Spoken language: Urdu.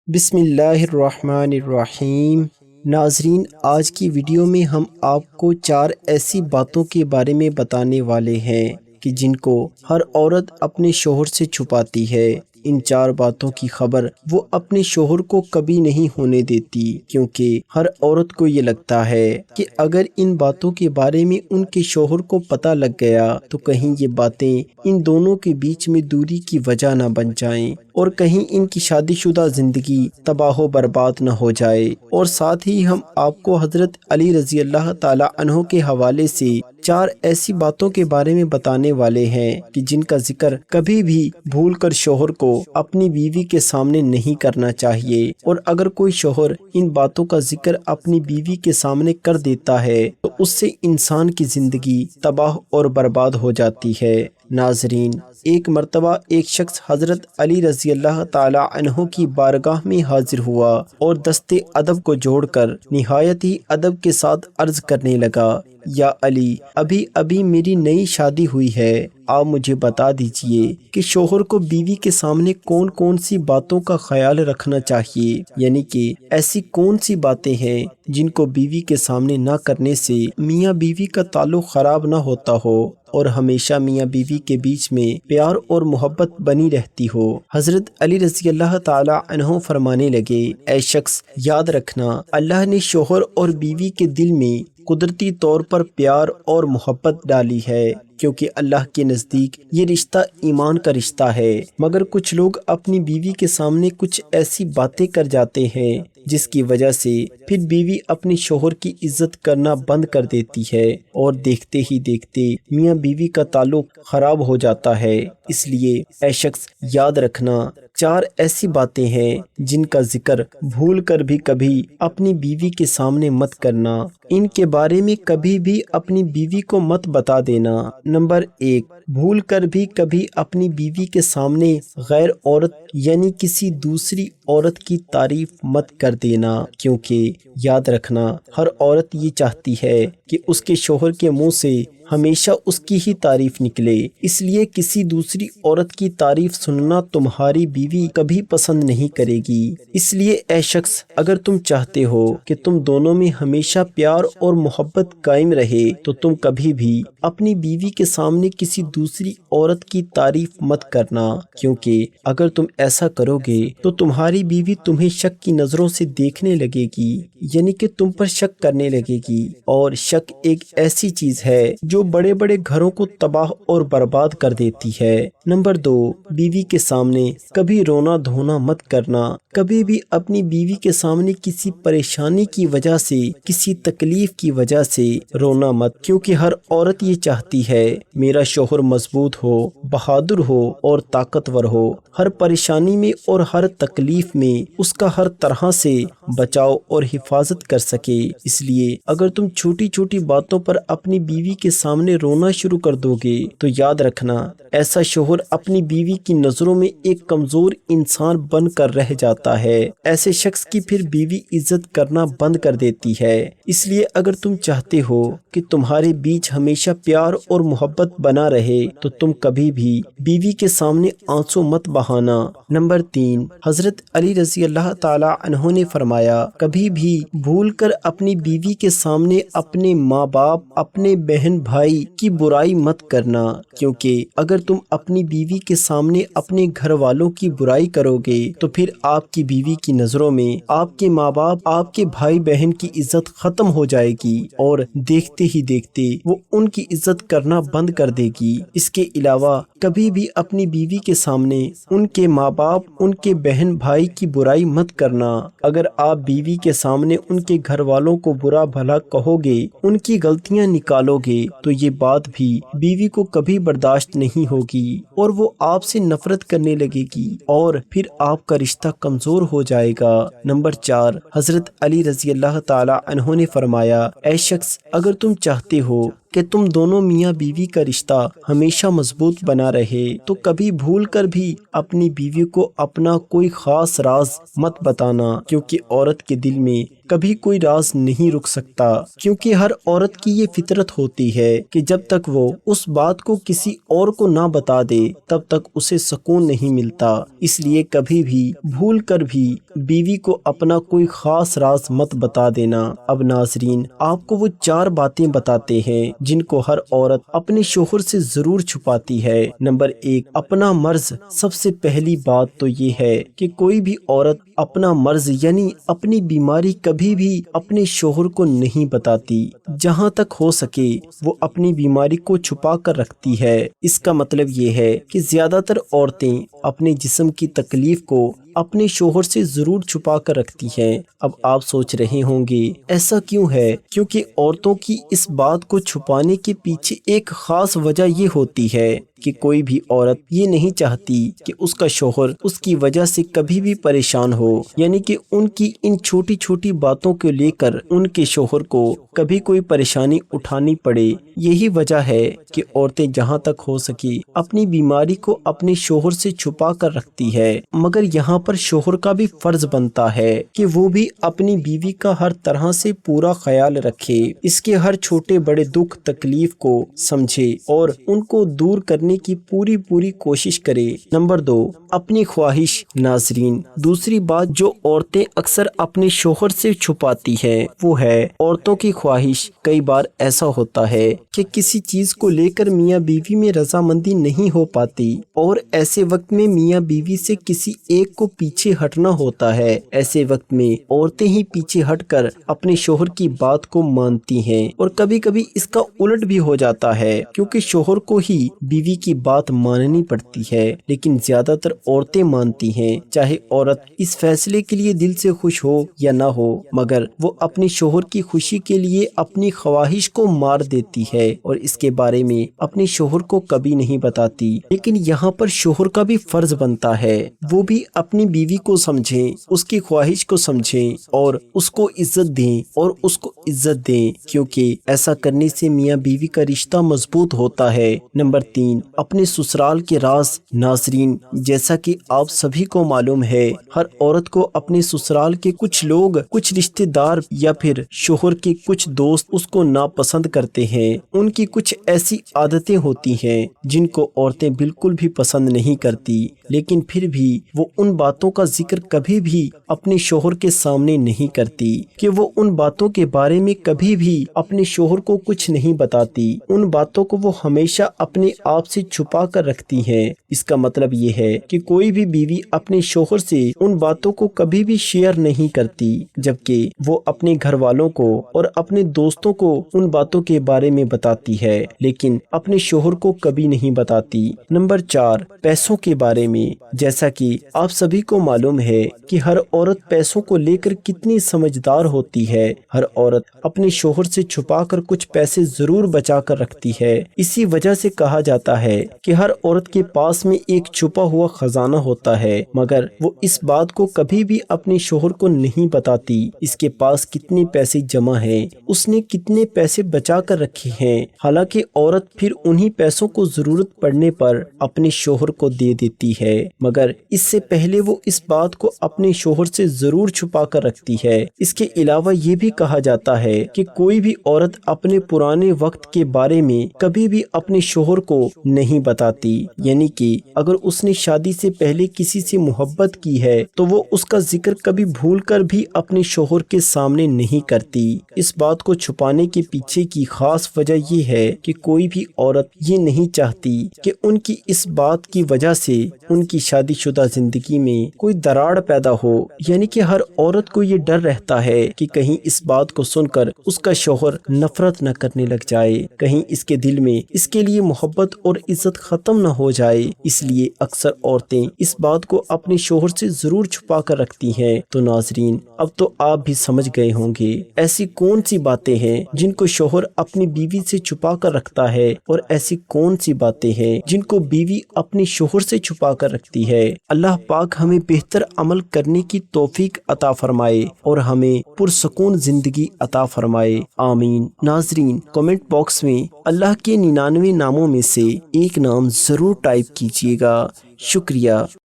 بسم اللہ الرحمن الرحیم۔ ناظرین، آج کی ویڈیو میں ہم آپ کو 4 ایسی باتوں کے بارے میں بتانے والے ہیں کہ جن کو ہر عورت اپنے شوہر سے چھپاتی ہے۔ ان 4 باتوں کی خبر وہ اپنے شوہر کو کبھی نہیں ہونے دیتی، کیونکہ ہر عورت کو یہ لگتا ہے کہ اگر ان باتوں کے بارے میں ان کے شوہر کو پتہ لگ گیا تو کہیں یہ باتیں ان دونوں کے بیچ میں دوری کی وجہ نہ بن جائیں اور کہیں ان کی شادی شدہ زندگی تباہ و برباد نہ ہو جائے۔ اور ساتھ ہی ہم آپ کو حضرت علی رضی اللہ تعالی عنہ کے حوالے سے 4 ایسی باتوں کے بارے میں بتانے والے ہیں کہ جن کا ذکر کبھی بھی بھول کر شوہر کو اپنی بیوی کے سامنے نہیں کرنا چاہیے، اور اگر کوئی شوہر ان باتوں کا ذکر اپنی بیوی کے سامنے کر دیتا ہے تو اس سے انسان کی زندگی تباہ اور برباد ہو جاتی ہے۔ ناظرین، ایک مرتبہ ایک شخص حضرت علی رضی اللہ تعالی عنہ کی بارگاہ میں حاضر ہوا اور دستے ادب کو جوڑ کر نہایت ہی ادب کے ساتھ عرض کرنے لگا، یا علی، ابھی میری نئی شادی ہوئی ہے، آپ مجھے بتا دیجئے کہ شوہر کو بیوی کے سامنے کون کون سی باتوں کا خیال رکھنا چاہیے، یعنی کہ ایسی کون سی باتیں ہیں جن کو بیوی کے سامنے نہ کرنے سے میاں بیوی کا تعلق خراب نہ ہوتا ہو اور ہمیشہ میاں بیوی کے بیچ میں پیار اور محبت بنی رہتی ہو۔ حضرت علی رضی اللہ تعالی عنہ فرمانے لگے، اے شخص، یاد رکھنا، اللہ نے شوہر اور بیوی کے دل میں قدرتی طور پر پیار اور محبت ڈالی ہے، کیونکہ اللہ کے نزدیک یہ رشتہ ایمان کا رشتہ ہے، مگر کچھ لوگ اپنی بیوی کے سامنے کچھ ایسی باتیں کر جاتے ہیں جس کی وجہ سے پھر بیوی اپنے شوہر کی عزت کرنا بند کر دیتی ہے اور دیکھتے ہی دیکھتے میاں بیوی کا تعلق خراب ہو جاتا ہے۔ اس لیے اے شخص، یاد رکھنا، 4 ایسی باتیں ہیں جن کا ذکر بھول کر بھی کبھی اپنی بیوی کے سامنے مت کرنا، ان کے بارے میں کبھی بھی اپنی بیوی کو مت بتا دینا۔ نمبر 1، بھول کر بھی کبھی اپنی بیوی کے سامنے غیر عورت یعنی کسی دوسری عورت کی تعریف مت کر دینا، کیونکہ یاد رکھنا، ہر عورت یہ چاہتی ہے کہ اس کے شوہر کے منہ سے ہمیشہ اس کی ہی تعریف نکلے، اس لیے کسی دوسری عورت کی تعریف سننا تمہاری بیوی کبھی پسند نہیں کرے گی۔ اس لیے اے شخص، اگر تم چاہتے ہو کہ تم دونوں میں ہمیشہ پیار اور محبت قائم رہے تو تم کبھی بھی اپنی بیوی کے سامنے کسی دوسری عورت کی تعریف مت کرنا، کیونکہ اگر تم ایسا کرو گے تو تمہاری بیوی تمہیں شک کی نظروں سے دیکھنے لگے گی، یعنی کہ تم پر شک کرنے لگے گی، اور شک ایک ایسی چیز ہے جو بڑے بڑے گھروں کو تباہ اور برباد کر دیتی ہے۔ نمبر 2، بیوی کے سامنے کبھی رونا دھونا مت کرنا، کبھی بھی اپنی بیوی کے سامنے کسی پریشانی کی وجہ سے، کسی تکلیف کی وجہ سے رونا مت، کیونکہ ہر عورت یہ چاہتی ہے میرا شوہر مضبوط ہو، بہادر ہو اور طاقتور ہو، ہر پریشانی میں اور ہر تکلیف میں اس کا ہر طرح سے بچاؤ اور حفاظت کر سکے۔ اس لیے اگر تم چھوٹی چھوٹی باتوں پر اپنی بیوی کے سامنے رونا شروع کر دو گے تو یاد رکھنا، ایسا شوہر اپنی بیوی کی نظروں میں ایک کمزور انسان بن کر رہ جاتا ہے، ایسے شخص کی پھر بیوی عزت کرنا بند کر دیتی ہے۔ اس لیے اگر تم چاہتے ہو کہ تمہارے بیچ ہمیشہ پیار اور محبت بنا رہے تو تم کبھی بھی بیوی کے سامنے آنسو مت بہانا۔ نمبر 3، حضرت علی رضی اللہ تعالی عنہ نے فرمایا، کبھی بھی بھول کر اپنی بیوی کے سامنے اپنے ماں باپ، اپنے بہن بھائی کی برائی مت کرنا، کیونکہ اگر تم اپنی بیوی کے سامنے اپنے گھر والوں کی برائی کرو گے تو پھر آپ کی بیوی کی نظروں میں آپ کے ماں باپ، آپ کے بھائی بہن کی عزت ختم ہو جائے گی اور دیکھتے ہی دیکھتے وہ ان کی عزت کرنا بند کر دے گی۔ اس کے علاوہ کبھی بھی اپنی بیوی کے سامنے ان کے ماں باپ، ان کے بہن بھائی کی برائی مت کرنا۔ اگر آپ بیوی کے سامنے ان کے گھر والوں کو برا بھلا کہو گے، ان کی غلطیاں نکالو گے تو یہ بات بھی بیوی کو کبھی برداشت نہیں ہوگی اور وہ آپ سے نفرت کرنے لگے گی اور پھر آپ کا رشتہ کمزور ہو جائے گا۔ نمبر 4، حضرت علی رضی اللہ تعالی عنہ نے فرمایا، اے شخص، اگر تم چاہتے ہو کہ تم دونوں میاں بیوی کا رشتہ ہمیشہ مضبوط بنا رہے تو کبھی بھول کر بھی اپنی بیوی کو اپنا کوئی خاص راز مت بتانا، کیونکہ عورت کے دل میں کبھی کوئی راز نہیں رک سکتا، کیونکہ ہر عورت کی یہ فطرت ہوتی ہے کہ جب تک وہ اس بات کو کسی اور کو نہ بتا دے تب تک اسے سکون نہیں ملتا۔ اس لیے کبھی بھی بھول کر بھی بیوی کو اپنا کوئی خاص راز مت بتا دینا۔ اب ناظرین، آپ کو وہ 4 باتیں بتاتے ہیں جن کو ہر عورت اپنے شوہر سے ضرور چھپاتی ہے۔ نمبر 1، اپنا مرض۔ سب سے پہلی بات تو یہ ہے کہ کوئی بھی عورت اپنا مرض یعنی اپنی بیماری کبھی بھی اپنے شوہر کو نہیں بتاتی۔ جہاں تک ہو سکے وہ اپنی بیماری کو چھپا کر رکھتی ہے۔ اس کا مطلب یہ ہے کہ زیادہ تر عورتیں اپنے جسم کی تکلیف کو اپنے شوہر سے ضرور چھپا کر رکھتی ہیں۔ اب آپ سوچ رہے ہوں گے ایسا کیوں ہے؟ کیونکہ عورتوں کی اس بات کو چھپانے کے پیچھے ایک خاص وجہ یہ ہوتی ہے کہ کوئی بھی عورت یہ نہیں چاہتی کہ اس کا شوہر اس کی وجہ سے کبھی بھی پریشان ہو، یعنی کہ ان کی ان چھوٹی چھوٹی باتوں کو لے کر ان کے شوہر کو کبھی کوئی پریشانی اٹھانی پڑے۔ یہی وجہ ہے کہ عورتیں جہاں تک ہو سکے اپنی بیماری کو اپنے شوہر سے چھپا کر رکھتی ہے، مگر یہاں پر شوہر کا بھی فرض بنتا ہے کہ وہ بھی اپنی بیوی کا ہر طرح سے پورا خیال رکھے، اس کے ہر چھوٹے بڑے دکھ تکلیف کو سمجھے اور ان کو دور کرنے کی پوری کوشش کرے۔ نمبر 2، اپنی خواہش۔ ناظرین، دوسری بات جو عورتیں اکثر اپنے شوہر سے چھپاتی ہیں وہ ہے عورتوں کی خواہش۔ کئی بار ایسا ہوتا ہے کہ کسی چیز کو لے کر میاں بیوی میں رضامندی نہیں ہو پاتی اور ایسے وقت میں میاں بیوی سے کسی ایک کو پیچھے ہٹنا ہوتا ہے۔ ایسے وقت میں عورتیں ہی پیچھے ہٹ کر اپنے شوہر کی بات کو مانتی ہیں، اور کبھی کبھی اس کا الٹ بھی ہو جاتا ہے کیونکہ شوہر کو ہی بیوی کی بات ماننی پڑتی ہے، لیکن زیادہ تر عورتیں مانتی ہیں، چاہے عورت اس فیصلے کے لیے دل سے خوش ہو یا نہ ہو، مگر وہ اپنے شوہر کی خوشی کے لیے اپنی خواہش کو مار دیتی ہے اور اس کے بارے میں اپنے شوہر کو کبھی نہیں بتاتی۔ لیکن یہاں پر شوہر کا بھی فرض بنتا ہے وہ بھی اپنی بیوی کو سمجھیں، اس کی خواہش کو سمجھیں اور اس کو عزت دیں کیونکہ ایسا کرنے سے میاں بیوی کا رشتہ مضبوط ہوتا ہے۔ نمبر 3، اپنے سسرال کے راز۔ ناظرین، جیسا کہ آپ سبھی کو معلوم ہے ہر عورت کو اپنے سسرال کے کچھ لوگ، کچھ رشتہ دار یا پھر شوہر کے کچھ دوست اس کو ناپسند کرتے ہیں۔ ان کی کچھ ایسی عادتیں ہوتی ہیں جن کو عورتیں بالکل بھی پسند نہیں کرتی، لیکن پھر بھی وہ ان باتوں کا ذکر کبھی بھی اپنے شوہر کے سامنے نہیں کرتی کہ وہ ان باتوں کے بارے میں کبھی بھی اپنے شوہر کو کچھ نہیں بتاتی۔ ان باتوں کو وہ ہمیشہ اپنے آپ سے چھپا کر رکھتی ہیں۔ اس کا مطلب یہ ہے کہ کوئی بھی بیوی اپنے شوہر سے ان باتوں کو کبھی بھی شیئر نہیں کرتی، جبکہ وہ اپنے گھر والوں کو اور اپنے دوستوں کو ان باتوں کے بارے میں بتاتی ہے، لیکن اپنے شوہر کو کبھی نہیں بتاتی۔ نمبر 4، پیسوں کے بارے میں۔ جیسا کہ آپ سبھی کو معلوم ہے کہ ہر عورت پیسوں کو لے کر کتنی سمجھدار ہوتی ہے۔ ہر عورت اپنے شوہر سے چھپا کر کچھ پیسے ضرور بچا کر رکھتی ہے۔ اسی وجہ سے کہا جاتا ہے کہ ہر عورت کے پاس میں ایک چھپا ہوا خزانہ ہوتا ہے، مگر وہ اس بات کو کبھی بھی اپنے شوہر کو نہیں بتاتی۔ اس کے پاس کتنے پیسے جمع ہیں، اس نے کتنے پیسے بچا کر رکھے ہیں، حالانکہ عورت پھر انہی پیسوں کو ضرورت پڑنے پر اپنے شوہر کو دے دیتی ہے، مگر اس سے پہلے وہ اس بات کو اپنے شوہر سے ضرور چھپا کر رکھتی ہے۔ اس کے علاوہ یہ بھی کہا جاتا ہے کہ کوئی بھی عورت اپنے پرانے وقت کے بارے میں کبھی بھی اپنے شوہر کو نہیں بتاتی، یعنی کہ اگر اس نے شادی سے پہلے کسی سے محبت کی ہے تو وہ اس کا ذکر کبھی بھول کر بھی اپنے شوہر کے سامنے نہیں کرتی۔ اس بات کو چھپانے کے پیچھے کی خاص وجہ یہ ہے کہ کوئی بھی عورت یہ نہیں چاہتی کہ ان کی اس بات کی وجہ سے ان کی شادی شدہ زندگی میں کوئی دراڑ پیدا ہو، یعنی کہ ہر عورت کو یہ ڈر رہتا ہے کہ کہیں اس بات کو سن کر اس کا شوہر نفرت نہ کرنے لگ جائے، کہیں اس کے دل میں اس کے لیے محبت اور عزت ختم نہ ہو جائے۔ اس لیے اکثر عورتیں اس بات کو اپنے شوہر سے ضرور چھپا کر رکھتی ہیں۔ تو ناظرین، اب تو آپ بھی سمجھ گئے ہوں گے ایسی کون سی باتیں ہیں جن کو شوہر اپنی بیوی سے چھپا کر رکھتا ہے اور ایسی کون سی باتیں ہیں جن کو بیوی اپنے شوہر سے چھپا کر رکھتی ہے۔ اللہ پاک ہمیں بہتر عمل کرنے کی توفیق عطا فرمائے اور ہمیں پرسکون زندگی عطا فرمائے، آمین۔ ناظرین، کمنٹ باکس میں اللہ کے 99 ناموں میں سے ایک نام ضرور ٹائپ کیجیے گا۔ شکریہ۔